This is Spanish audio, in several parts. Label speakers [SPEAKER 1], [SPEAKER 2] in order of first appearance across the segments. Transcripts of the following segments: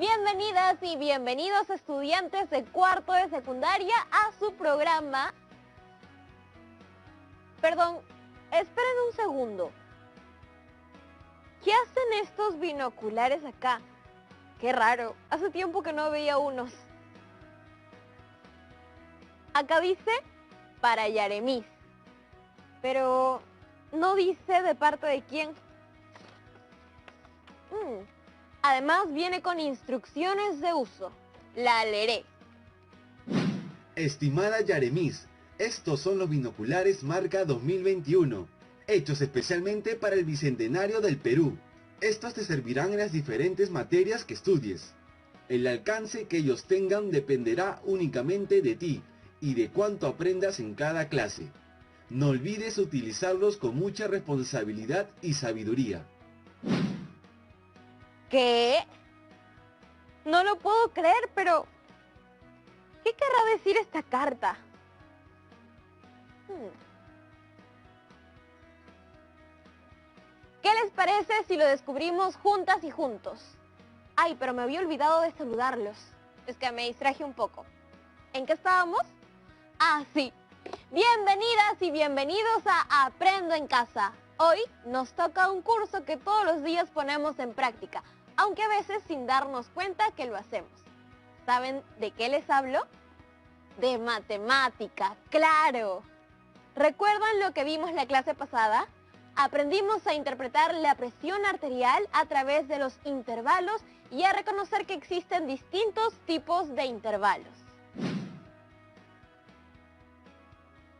[SPEAKER 1] Bienvenidas y bienvenidos estudiantes de cuarto de secundaria a su programa. Perdón, esperen un segundo. ¿Qué hacen estos binoculares acá? Qué raro, hace tiempo que no veía unos. Acá dice para Yaremis, pero no dice de parte de quién. Además viene con instrucciones de uso. La leeré.
[SPEAKER 2] Estimada Yaremis, estos son los binoculares marca 2021, hechos especialmente para el Bicentenario del Perú. Estos te servirán en las diferentes materias que estudies. El alcance que ellos tengan dependerá únicamente de ti y de cuánto aprendas en cada clase. No olvides utilizarlos con mucha responsabilidad y sabiduría.
[SPEAKER 1] ¿Qué? No lo puedo creer, pero ¿qué querrá decir esta carta? ¿Qué les parece si lo descubrimos juntas y juntos? Ay, pero me había olvidado de saludarlos. Es que me distraje un poco. ¿En qué estábamos? Ah, sí. Bienvenidas y bienvenidos a Aprendo en Casa. Hoy nos toca un curso que todos los días ponemos en práctica, aunque a veces sin darnos cuenta que lo hacemos. ¿Saben de qué les hablo? De matemática, claro. ¿Recuerdan lo que vimos la clase pasada? Aprendimos a interpretar la presión arterial a través de los intervalos y a reconocer que existen distintos tipos de intervalos.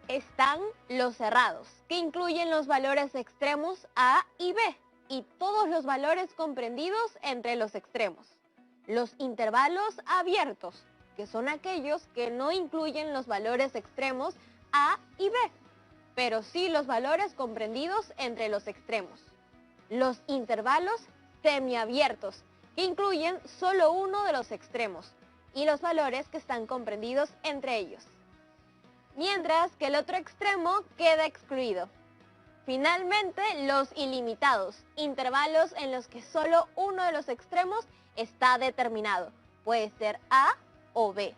[SPEAKER 1] Están los cerrados, que incluyen los valores extremos A y B, y todos los valores comprendidos entre los extremos. Los intervalos abiertos, que son aquellos que no incluyen los valores extremos A y B, pero sí los valores comprendidos entre los extremos. Los intervalos semiabiertos, que incluyen solo uno de los extremos, y los valores que están comprendidos entre ellos. Mientras que el otro extremo queda excluido. Finalmente, los ilimitados, intervalos en los que solo uno de los extremos está determinado, puede ser A o B,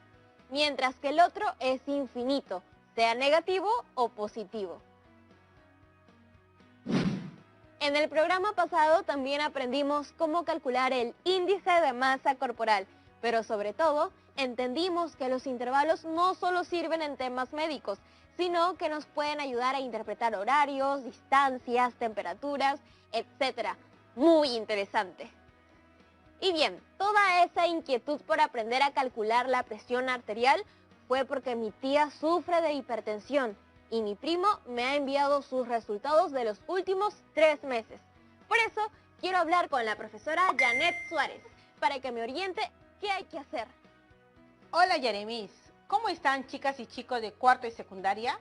[SPEAKER 1] mientras que el otro es infinito, sea negativo o positivo. En el programa pasado también aprendimos cómo calcular el índice de masa corporal, pero sobre todo entendimos que los intervalos no solo sirven en temas médicos, sino que nos pueden ayudar a interpretar horarios, distancias, temperaturas, etc. Muy interesante. Y bien, toda esa inquietud por aprender a calcular la presión arterial fue porque mi tía sufre de hipertensión y mi primo me ha enviado sus resultados de los últimos 3 meses. Por eso quiero hablar con la profesora Janet Suárez para que me oriente qué hay que hacer.
[SPEAKER 3] Hola Yaremis, ¿cómo están chicas y chicos de cuarto y secundaria?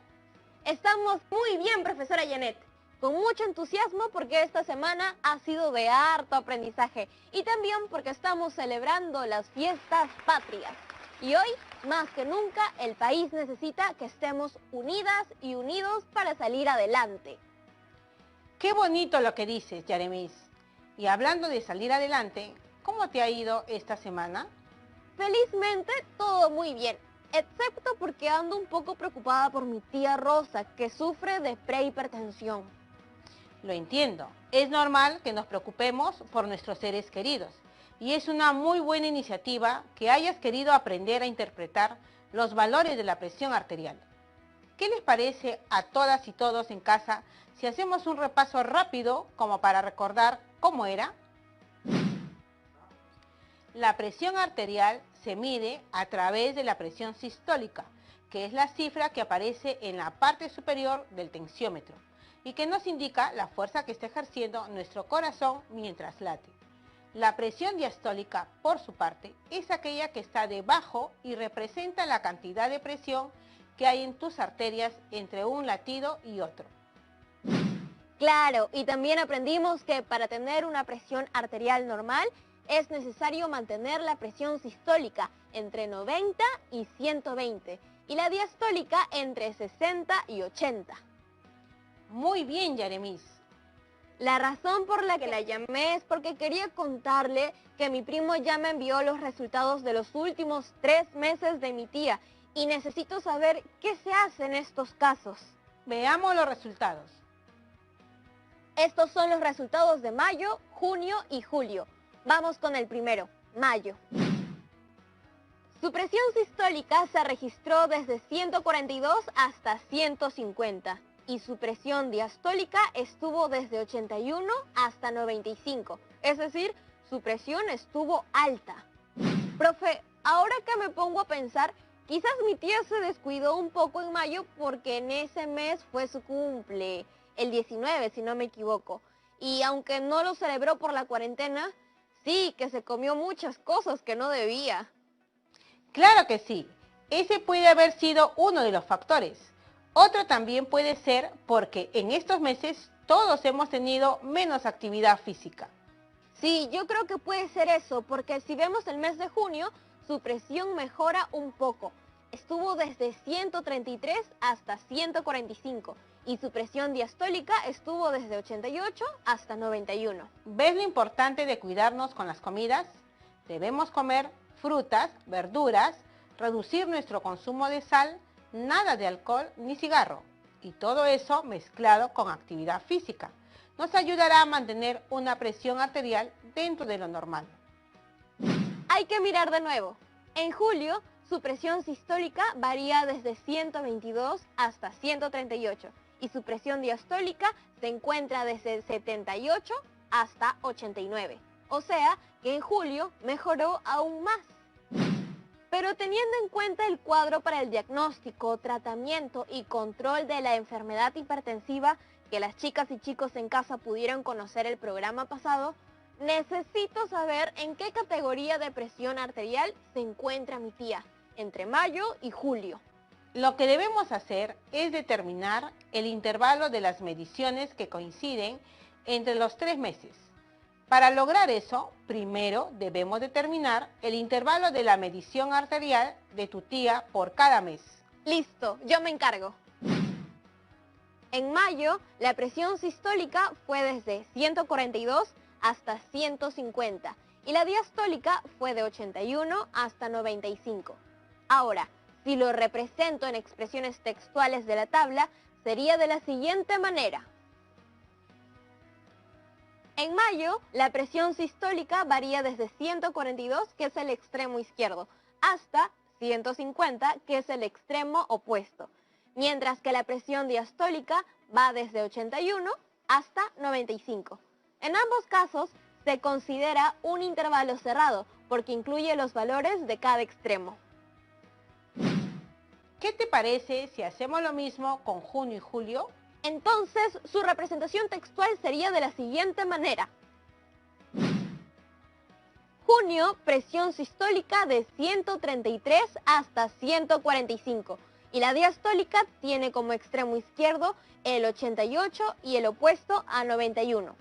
[SPEAKER 1] Estamos muy bien, profesora Janet, con mucho entusiasmo porque esta semana ha sido de harto aprendizaje y también porque estamos celebrando las fiestas patrias. Y hoy, más que nunca, el país necesita que estemos unidas y unidos para salir adelante.
[SPEAKER 3] Qué bonito lo que dices, Yaremis. Y hablando de salir adelante, ¿cómo te ha ido esta semana?
[SPEAKER 1] Felizmente, todo muy bien, excepto porque ando un poco preocupada por mi tía Rosa, que sufre de prehipertensión.
[SPEAKER 3] Lo entiendo. Es normal que nos preocupemos por nuestros seres queridos. Y es una muy buena iniciativa que hayas querido aprender a interpretar los valores de la presión arterial. ¿Qué les parece a todas y todos en casa si hacemos un repaso rápido como para recordar cómo era? La presión arterial se mide a través de la presión sistólica, que es la cifra que aparece en la parte superior del tensiómetro y que nos indica la fuerza que está ejerciendo nuestro corazón mientras late. La presión diastólica, por su parte, es aquella que está debajo y representa la cantidad de presión que hay en tus arterias entre un latido y otro.
[SPEAKER 1] Claro, y también aprendimos que para tener una presión arterial normal es necesario mantener la presión sistólica entre 90 y 120 y la diastólica entre 60 y 80.
[SPEAKER 3] Muy bien, Yaremis.
[SPEAKER 1] La razón por la que la llamé es porque quería contarle que mi primo ya me envió los resultados de los últimos 3 meses de mi tía y necesito saber qué se hace en estos casos.
[SPEAKER 3] Veamos los resultados.
[SPEAKER 1] Estos son los resultados de mayo, junio y julio. Vamos con el primero, mayo. Su presión sistólica se registró desde 142 hasta 150 y su presión diastólica estuvo desde 81 hasta 95, es decir, su presión estuvo alta. Profe, ahora que me pongo a pensar, quizás mi tía se descuidó un poco en mayo porque en ese mes fue su cumple, el 19 si no me equivoco, y aunque no lo celebró por la cuarentena, sí que se comió muchas cosas que no debía.
[SPEAKER 3] Claro que sí, ese puede haber sido uno de los factores. Otro también puede ser porque en estos meses todos hemos tenido menos actividad física.
[SPEAKER 1] Sí, yo creo que puede ser eso, porque si vemos el mes de junio, su presión mejora un poco. Estuvo desde 133 hasta 145 y su presión diastólica estuvo desde 88 hasta 91.
[SPEAKER 3] ¿Ves lo importante de cuidarnos con las comidas? Debemos comer frutas, verduras, reducir nuestro consumo de sal, nada de alcohol ni cigarro. Y todo eso mezclado con actividad física. Nos ayudará a mantener una presión arterial dentro de lo normal.
[SPEAKER 1] Hay que mirar de nuevo. En julio, su presión sistólica varía desde 122 hasta 138 y su presión diastólica se encuentra desde 78 hasta 89. O sea que en julio mejoró aún más. Pero teniendo en cuenta el cuadro para el diagnóstico, tratamiento y control de la enfermedad hipertensiva que las chicas y chicos en casa pudieron conocer el programa pasado, necesito saber en qué categoría de presión arterial se encuentra mi tía, entre mayo y julio.
[SPEAKER 3] Lo que debemos hacer es determinar el intervalo de las mediciones que coinciden entre los 3 meses. Para lograr eso, primero debemos determinar el intervalo de la medición arterial de tu tía por cada mes.
[SPEAKER 1] Listo, yo me encargo. En mayo, la presión sistólica fue desde 142 hasta 150 y la diastólica fue de 81 hasta 95. Ahora, si lo represento en expresiones textuales de la tabla, sería de la siguiente manera. En mayo, la presión sistólica varía desde 142, que es el extremo izquierdo, hasta 150, que es el extremo opuesto, mientras que la presión diastólica va desde 81 hasta 95. En ambos casos, se considera un intervalo cerrado, porque incluye los valores de cada extremo.
[SPEAKER 3] ¿Qué te parece si hacemos lo mismo con junio y julio?
[SPEAKER 1] Entonces, su representación textual sería de la siguiente manera. Junio, presión sistólica de 133 hasta 145 y la diastólica tiene como extremo izquierdo el 88 y el opuesto a 91.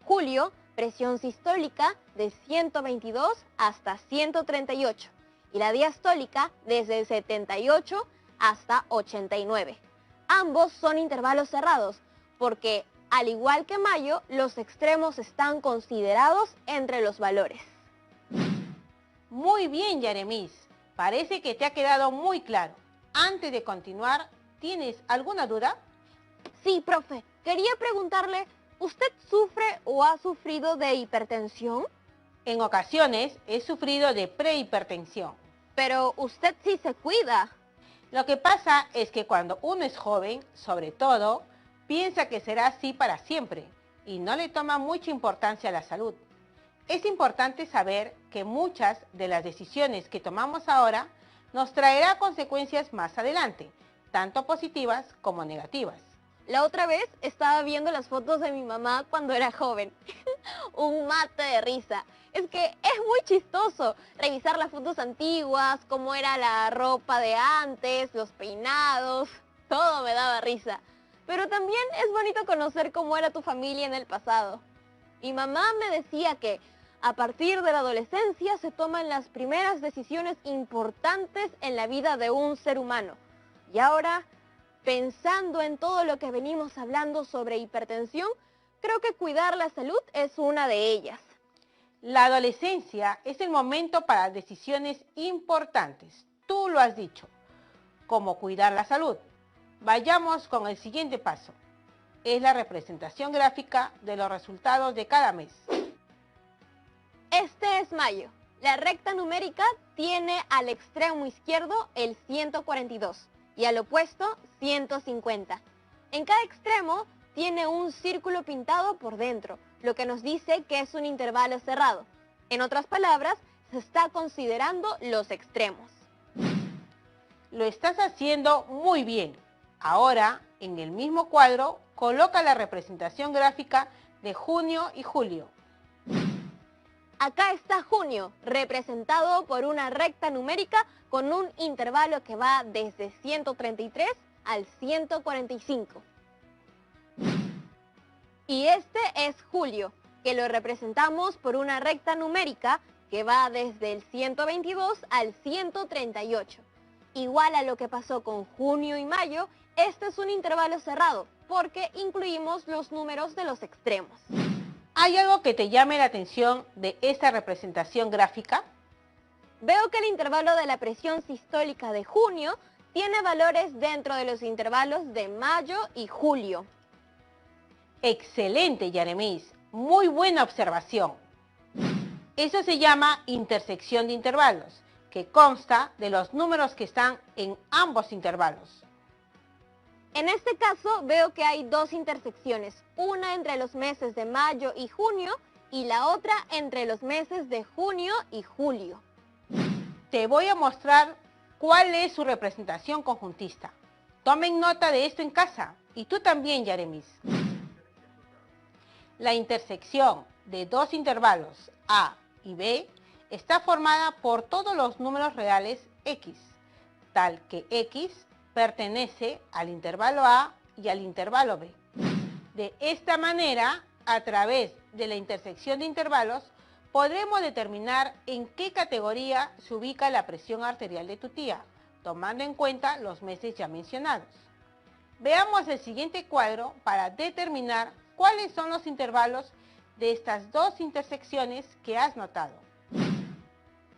[SPEAKER 1] Julio, presión sistólica de 122 hasta 138 y la diastólica desde 78 hasta 89. Ambos son intervalos cerrados porque, al igual que mayo, los extremos están considerados entre los valores.
[SPEAKER 3] Muy bien, Yaremis. Parece que te ha quedado muy claro. Antes de continuar, ¿tienes alguna duda?
[SPEAKER 1] Sí, profe. Quería preguntarle, ¿usted sufre o ha sufrido de hipertensión?
[SPEAKER 3] En ocasiones he sufrido de prehipertensión.
[SPEAKER 1] Pero usted sí se cuida.
[SPEAKER 3] Lo que pasa es que cuando uno es joven, sobre todo, piensa que será así para siempre y no le toma mucha importancia a la salud. Es importante saber que muchas de las decisiones que tomamos ahora nos traerá consecuencias más adelante, tanto positivas como negativas.
[SPEAKER 1] La otra vez estaba viendo las fotos de mi mamá cuando era joven. Un mate de risa. Es que es muy chistoso revisar las fotos antiguas, cómo era la ropa de antes, los peinados, todo me daba risa. Pero también es bonito conocer cómo era tu familia en el pasado. Mi mamá me decía que a partir de la adolescencia se toman las primeras decisiones importantes en la vida de un ser humano. Y ahora, pensando en todo lo que venimos hablando sobre hipertensión, creo que cuidar la salud es una de ellas.
[SPEAKER 3] La adolescencia es el momento para decisiones importantes. Tú lo has dicho, como cuidar la salud. Vayamos con el siguiente paso. Es la representación gráfica de los resultados de cada mes.
[SPEAKER 1] Este es mayo. La recta numérica tiene al extremo izquierdo el 142 y al opuesto 150. En cada extremo tiene un círculo pintado por dentro, lo que nos dice que es un intervalo cerrado. En otras palabras, se está considerando los extremos.
[SPEAKER 3] Lo estás haciendo muy bien. Ahora, en el mismo cuadro, coloca la representación gráfica de junio y julio.
[SPEAKER 1] Acá está junio, representado por una recta numérica con un intervalo que va desde 133 al 145. Y este es julio, que lo representamos por una recta numérica que va desde el 122 al 138. Igual a lo que pasó con junio y mayo, este es un intervalo cerrado, porque incluimos los números de los extremos.
[SPEAKER 3] ¿Hay algo que te llame la atención de esta representación gráfica?
[SPEAKER 1] Veo que el intervalo de la presión sistólica de junio tiene valores dentro de los intervalos de mayo y julio.
[SPEAKER 3] Excelente, Yaremis. Muy buena observación. Eso se llama intersección de intervalos, que consta de los números que están en ambos intervalos.
[SPEAKER 1] En este caso veo que hay dos intersecciones, una entre los meses de mayo y junio y la otra entre los meses de junio y julio.
[SPEAKER 3] Te voy a mostrar cuál es su representación conjuntista. Tomen nota de esto en casa y tú también, Yaremis. La intersección de dos intervalos A y B está formada por todos los números reales X, tal que X pertenece al intervalo A y al intervalo B. De esta manera, a través de la intersección de intervalos, podremos determinar en qué categoría se ubica la presión arterial de tu tía, tomando en cuenta los meses ya mencionados. Veamos el siguiente cuadro para determinar cuáles son los intervalos de estas dos intersecciones que has notado.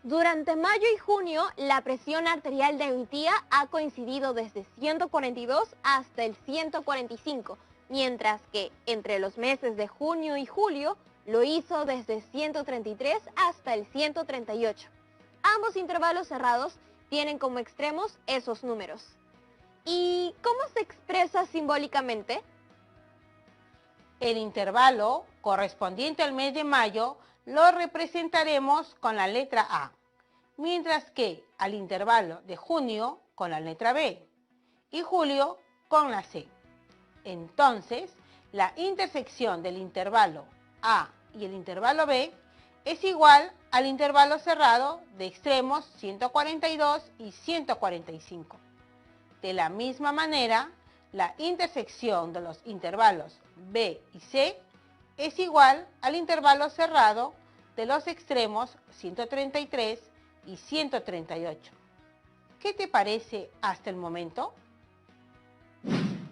[SPEAKER 1] Durante mayo y junio, la presión arterial de mi tía ha coincidido desde 142 hasta el 145, mientras que entre los meses de junio y julio lo hizo desde 133 hasta el 138. Ambos intervalos cerrados tienen como extremos esos números. ¿Y cómo se expresa simbólicamente?
[SPEAKER 3] El intervalo correspondiente al mes de mayo lo representaremos con la letra A, mientras que al intervalo de junio con la letra B y julio con la C. Entonces, la intersección del intervalo A y el intervalo B es igual al intervalo cerrado de extremos 142 y 145. De la misma manera, la intersección de los intervalos B y C es igual al intervalo cerrado de los extremos 133 y 138. ¿Qué te parece hasta el momento?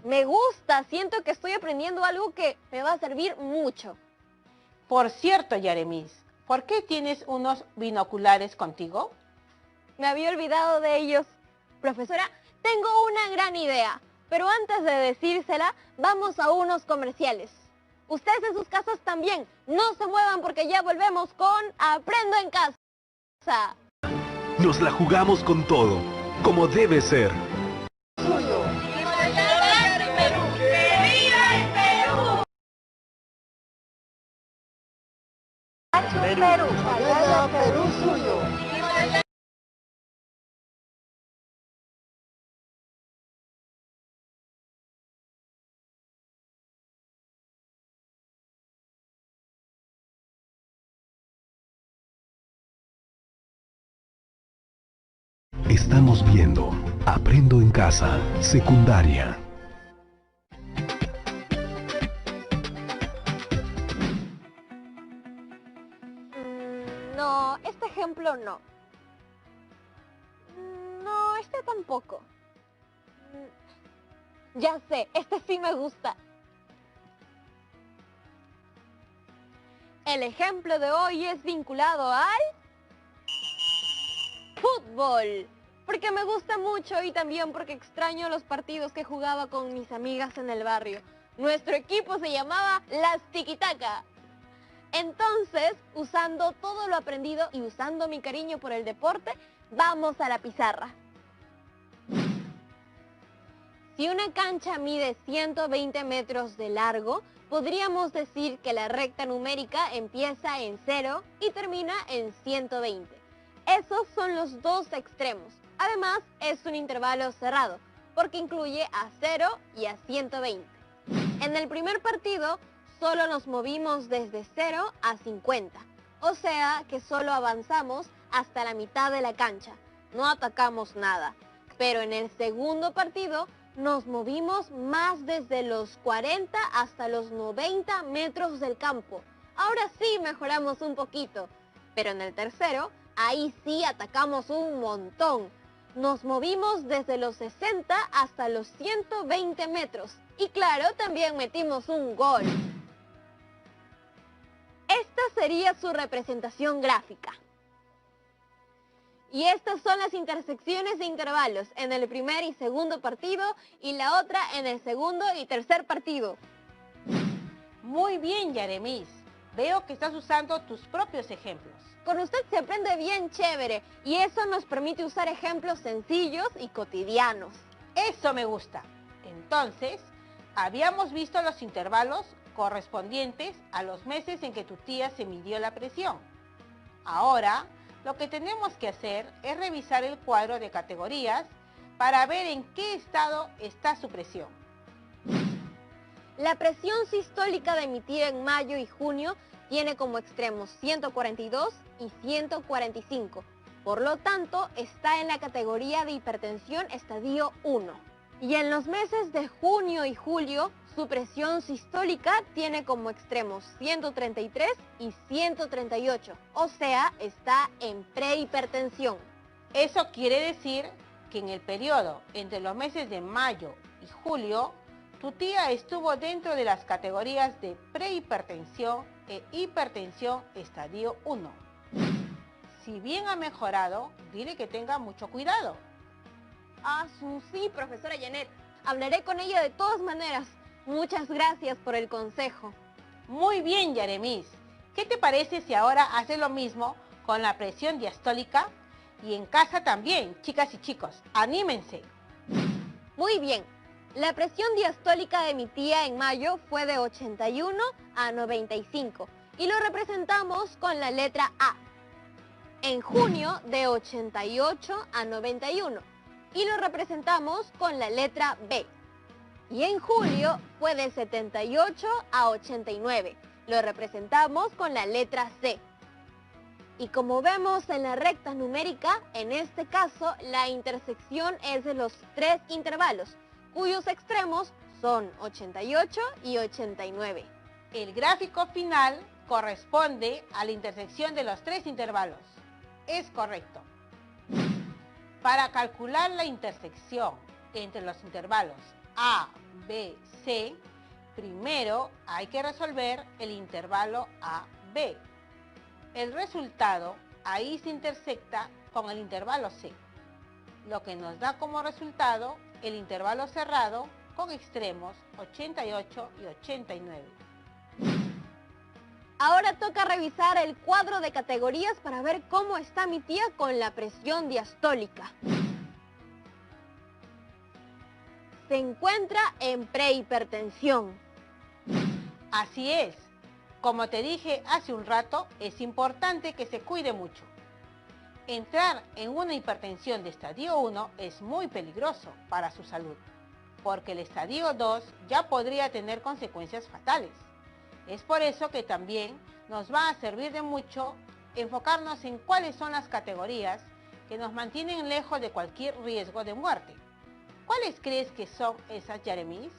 [SPEAKER 1] Me gusta, siento que estoy aprendiendo algo que me va a servir mucho.
[SPEAKER 3] Por cierto, Yaremis, ¿por qué tienes unos binoculares contigo?
[SPEAKER 1] Me había olvidado de ellos. Profesora, tengo una gran idea, pero antes de decírsela, vamos a unos comerciales. Ustedes en sus casas también, no se muevan porque ya volvemos con Aprendo en Casa.
[SPEAKER 4] Nos la jugamos con todo, como debe ser.
[SPEAKER 5] Perú suyo.
[SPEAKER 4] Estamos viendo Aprendo en Casa, secundaria.
[SPEAKER 1] No, este ejemplo no. No, este tampoco. Ya sé, este sí me gusta. El ejemplo de hoy es vinculado al fútbol, porque me gusta mucho y también porque extraño los partidos que jugaba con mis amigas en el barrio. Nuestro equipo se llamaba Las Tiquitaca. Entonces, usando todo lo aprendido y usando mi cariño por el deporte, vamos a la pizarra. Si una cancha mide 120 metros de largo, podríamos decir que la recta numérica empieza en 0 y termina en 120. Esos son los dos extremos. Además, es un intervalo cerrado, porque incluye a 0 y a 120. En el primer partido, solo nos movimos desde 0 a 50. O sea que solo avanzamos hasta la mitad de la cancha. No atacamos nada. Pero en el segundo partido, nos movimos más desde los 40 hasta los 90 metros del campo. Ahora sí mejoramos un poquito. Pero en el tercero, ahí sí atacamos un montón. Nos movimos desde los 60 hasta los 120 metros. Y claro, también metimos un gol. Esta sería su representación gráfica. Y estas son las intersecciones de intervalos en el primer y segundo partido y la otra en el segundo y tercer partido.
[SPEAKER 3] Muy bien, Yaremis. Veo que estás usando tus propios ejemplos.
[SPEAKER 1] Con usted se aprende bien chévere y eso nos permite usar ejemplos sencillos y cotidianos.
[SPEAKER 3] Eso me gusta. Entonces, habíamos visto los intervalos correspondientes a los meses en que tu tía se midió la presión. Ahora, lo que tenemos que hacer es revisar el cuadro de categorías para ver en qué estado está su presión.
[SPEAKER 1] La presión sistólica de mi tía en mayo y junio tiene como extremos 142 y 145. Por lo tanto, está en la categoría de hipertensión estadio 1. Y en los meses de junio y julio, su presión sistólica tiene como extremos 133 y 138, o sea, está en prehipertensión.
[SPEAKER 3] Eso quiere decir que en el periodo entre los meses de mayo y julio, tu tía estuvo dentro de las categorías de prehipertensión e hipertensión estadio 1. Si bien ha mejorado, dile que tenga mucho cuidado.
[SPEAKER 1] Sí, profesora Janet. Hablaré con ella de todas maneras. Muchas gracias por el consejo.
[SPEAKER 3] Muy bien, Yaremis. ¿Qué te parece si ahora haces lo mismo con la presión diastólica? Y en casa también, chicas y chicos, anímense.
[SPEAKER 1] Muy bien. La presión diastólica de mi tía en mayo fue de 81 a 95 y lo representamos con la letra A. En junio de 88 a 91 y lo representamos con la letra B. Y en julio fue de 78 a 89. Lo representamos con la letra C. Y como vemos en la recta numérica, en este caso la intersección es de los tres intervalos, cuyos extremos son 88 y 89.
[SPEAKER 3] El gráfico final corresponde a la intersección de los tres intervalos. Es correcto. Para calcular la intersección entre los intervalos A, B, C, primero hay que resolver el intervalo A-B. El resultado ahí se intersecta con el intervalo C, lo que nos da como resultado el intervalo cerrado con extremos 88 y 89.
[SPEAKER 1] Ahora toca revisar el cuadro de categorías para ver cómo está mi tía con la presión diastólica. Se encuentra en prehipertensión.
[SPEAKER 3] Así es. Como te dije hace un rato, es importante que se cuide mucho. Entrar en una hipertensión de estadio 1 es muy peligroso para su salud, porque el estadio 2 ya podría tener consecuencias fatales. Es por eso que también nos va a servir de mucho enfocarnos en cuáles son las categorías que nos mantienen lejos de cualquier riesgo de muerte. ¿Cuáles crees que son esas, Yaremis?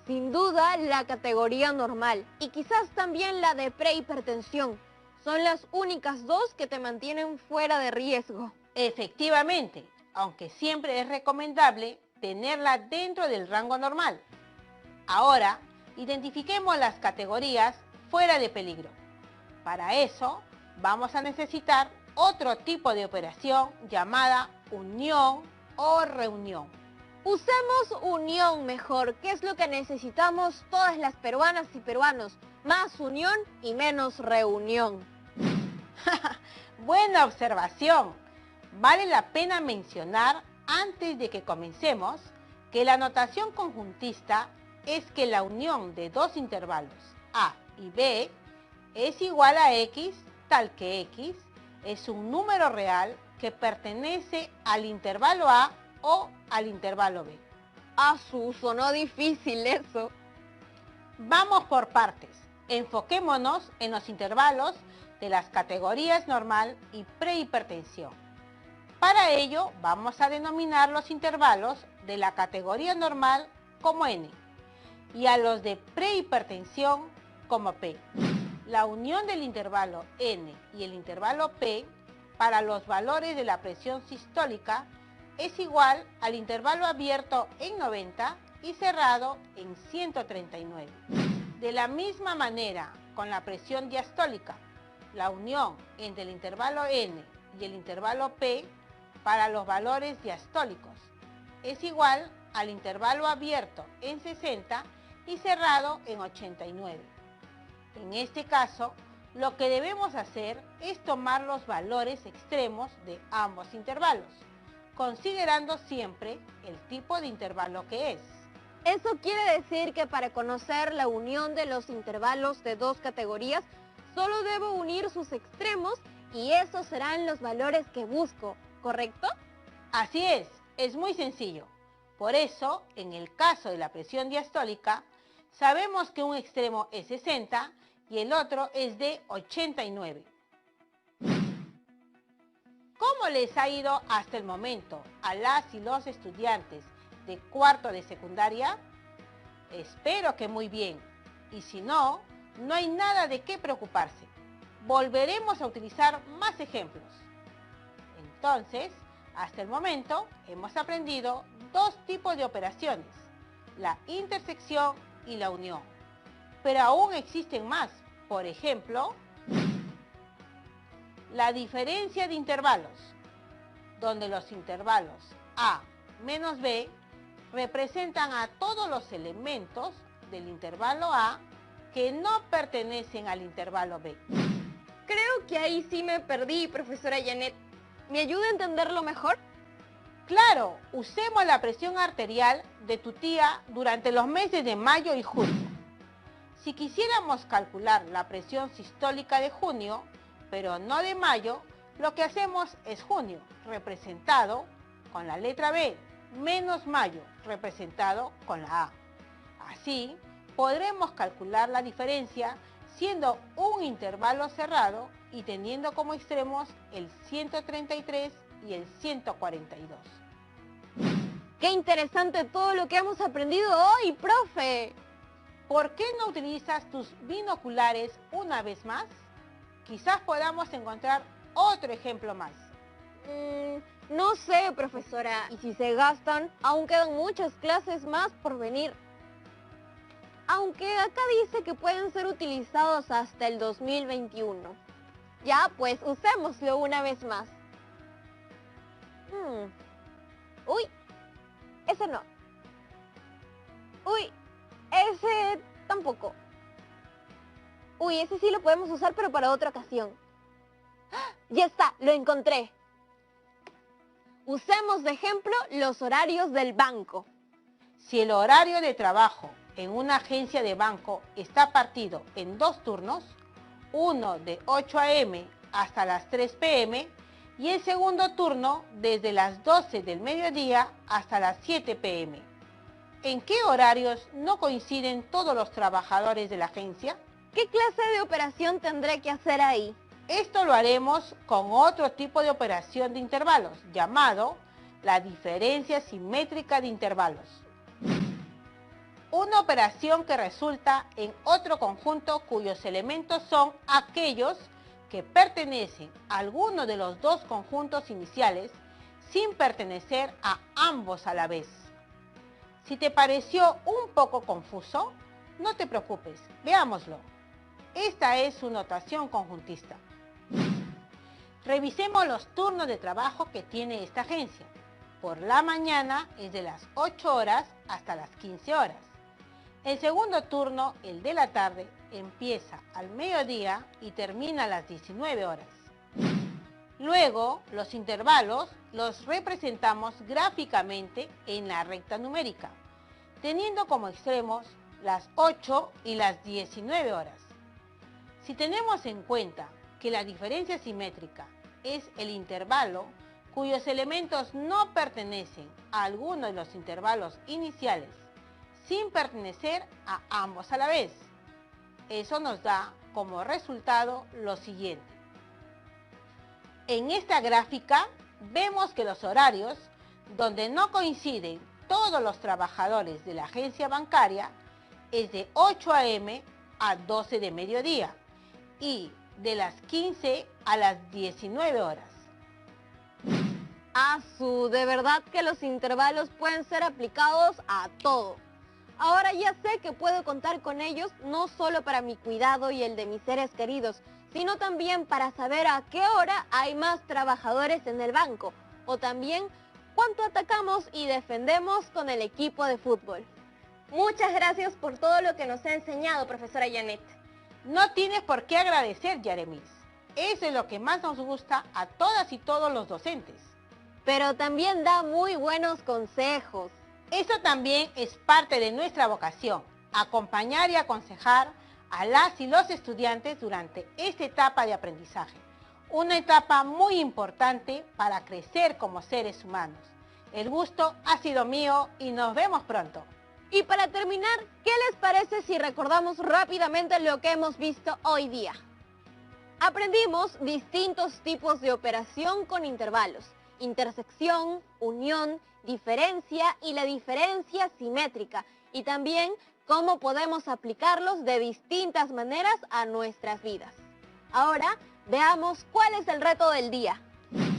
[SPEAKER 1] Sin duda la categoría normal y quizás también la de prehipertensión. Son las únicas dos que te mantienen fuera de riesgo.
[SPEAKER 3] Efectivamente, aunque siempre es recomendable tenerla dentro del rango normal. Ahora, identifiquemos las categorías fuera de peligro. Para eso vamos a necesitar otro tipo de operación llamada unión o reunión.
[SPEAKER 1] Usemos unión mejor, que es lo que necesitamos todas las peruanas y peruanos. Más unión y menos reunión.
[SPEAKER 3] Buena observación. Vale la pena mencionar antes de que comencemos que la notación conjuntista es que la unión de dos intervalos A y B es igual a X, tal que X es un número real que pertenece al intervalo A o al intervalo B.
[SPEAKER 1] Sonó difícil eso.
[SPEAKER 3] Vamos por partes. Enfoquémonos en los intervalos de las categorías normal y prehipertensión. Para ello vamos a denominar los intervalos de la categoría normal como N y a los de prehipertensión como P. La unión del intervalo N y el intervalo P para los valores de la presión sistólica es igual al intervalo abierto en 90 y cerrado en 139. De la misma manera, con la presión diastólica, la unión entre el intervalo N y el intervalo P para los valores diastólicos es igual al intervalo abierto en 60 y cerrado en 89. En este caso, lo que debemos hacer es tomar los valores extremos de ambos intervalos, considerando siempre el tipo de intervalo que es.
[SPEAKER 1] Eso quiere decir que para conocer la unión de los intervalos de dos categorías, solo debo unir sus extremos y esos serán los valores que busco, ¿correcto?
[SPEAKER 3] Así es muy sencillo. Por eso, en el caso de la presión diastólica, sabemos que un extremo es 60 y el otro es de 89. ¿Cómo les ha ido hasta el momento a las y los estudiantes de cuarto de secundaria? Espero que muy bien. Y si no, no hay nada de qué preocuparse. Volveremos a utilizar más ejemplos. Entonces, hasta el momento hemos aprendido dos tipos de operaciones, la intersección y la unión. Pero aún existen más. Por ejemplo, la diferencia de intervalos, donde los intervalos A menos B representan a todos los elementos del intervalo A que no pertenecen al intervalo B.
[SPEAKER 1] Creo que ahí sí me perdí, profesora Janet. ¿Me ayuda a entenderlo mejor?
[SPEAKER 3] Claro, usemos la presión arterial de tu tía durante los meses de mayo y junio. Si quisiéramos calcular la presión sistólica de junio, pero no de mayo, lo que hacemos es junio, representado con la letra B, menos mayo, representado con la A. Así, podremos calcular la diferencia siendo un intervalo cerrado y teniendo como extremos el 133 y el 142.
[SPEAKER 1] ¡Qué interesante todo lo que hemos aprendido hoy, profe!
[SPEAKER 3] ¿Por qué no utilizas tus binoculares una vez más? Quizás podamos encontrar otro ejemplo más.
[SPEAKER 1] No sé, profesora. Y si se gastan, aún quedan muchas clases más por venir. Aunque acá dice que pueden ser utilizados hasta el 2021. Ya, pues usémoslo una vez más. Uy, ese no. Uy, ese tampoco. Uy, ese sí lo podemos usar, pero para otra ocasión. ¡Ah! Ya está, lo encontré. Usemos de ejemplo los horarios del banco.
[SPEAKER 3] Si el horario de trabajo en una agencia de banco está partido en dos turnos, uno de 8 a.m. hasta las 3 p.m. y el segundo turno desde las 12 del mediodía hasta las 7 p.m. ¿En qué horarios no coinciden todos los trabajadores de la agencia?
[SPEAKER 1] ¿Qué clase de operación tendré que hacer ahí?
[SPEAKER 3] Esto lo haremos con otro tipo de operación de intervalos, llamado la diferencia simétrica de intervalos. Una operación que resulta en otro conjunto cuyos elementos son aquellos que pertenecen a alguno de los dos conjuntos iniciales sin pertenecer a ambos a la vez. Si te pareció un poco confuso, no te preocupes, veámoslo. Esta es su notación conjuntista. Revisemos los turnos de trabajo que tiene esta agencia. Por la mañana es de las 8 horas hasta las 15 horas. El segundo turno, el de la tarde, empieza al mediodía y termina a las 19 horas. Luego, los intervalos los representamos gráficamente en la recta numérica, teniendo como extremos las 8 y las 19 horas. Si tenemos en cuenta que la diferencia simétrica es el intervalo cuyos elementos no pertenecen a alguno de los intervalos iniciales, sin pertenecer a ambos a la vez, eso nos da como resultado lo siguiente. En esta gráfica vemos que los horarios donde no coinciden todos los trabajadores de la agencia bancaria es de 8 a.m. a 12 de mediodía y de las 15 a las 19 horas.
[SPEAKER 1] De verdad que los intervalos pueden ser aplicados a todo. Ahora ya sé que puedo contar con ellos no solo para mi cuidado y el de mis seres queridos, sino también para saber a qué hora hay más trabajadores en el banco, o también cuánto atacamos y defendemos con el equipo de fútbol. Muchas gracias por todo lo que nos ha enseñado, profesora Janet.
[SPEAKER 3] No tienes por qué agradecer, Yaremis. Eso es lo que más nos gusta a todas y todos los docentes.
[SPEAKER 1] Pero también da muy buenos consejos.
[SPEAKER 3] Eso también es parte de nuestra vocación, acompañar y aconsejar a las y los estudiantes durante esta etapa de aprendizaje. Una etapa muy importante para crecer como seres humanos. El gusto ha sido mío y nos vemos pronto.
[SPEAKER 1] Y para terminar, ¿qué les parece si recordamos rápidamente lo que hemos visto hoy día? Aprendimos distintos tipos de operación con intervalos: intersección, unión, diferencia y la diferencia simétrica, y también cómo podemos aplicarlos de distintas maneras a nuestras vidas. Ahora veamos cuál es el reto del día.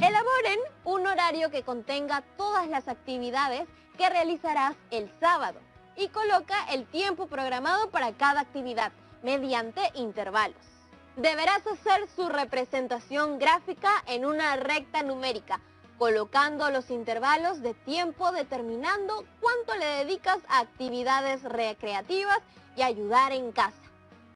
[SPEAKER 1] Elaboren un horario que contenga todas las actividades que realizarás el sábado y coloca el tiempo programado para cada actividad mediante intervalos. Deberás hacer su representación gráfica en una recta numérica, colocando los intervalos de tiempo determinando cuánto le dedicas a actividades recreativas y ayudar en casa.